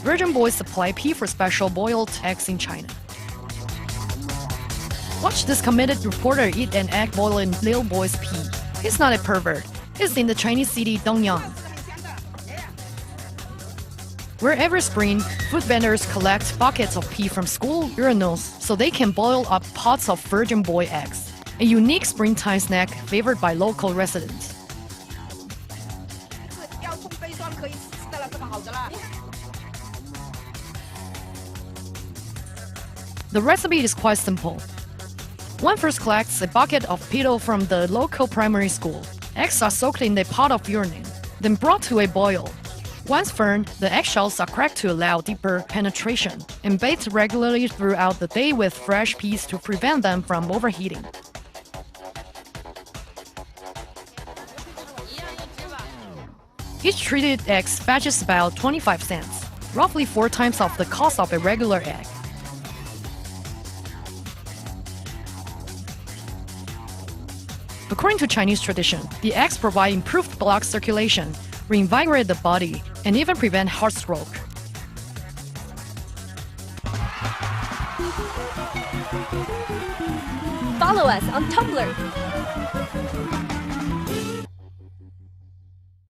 Virgin Boys supply pea for special boiled eggs in China. Watch this committed reporter eat an egg boiled in little boy's pea. He's not a pervert. He's in the Chinese city Dongyang, where every spring, food vendors collect buckets of pea from school urinals so they can boil up pots of Virgin Boy eggs, a unique springtime snack favored by local residents. The recipe is quite simple. One first collects a bucket of pea dough from the local primary school. Eggs are soaked in a pot of urine, then brought to a boil. Once firm, the eggshells are cracked to allow deeper penetration, and baked regularly throughout the day with fresh peas to prevent them from overheating. Each treated egg fetches about 25 cents, roughly 4 times of the cost of a regular egg. According to Chinese tradition, the eggs provide improved blood circulation, reinvigorate the body, and even prevent heart stroke. Follow us on Tumblr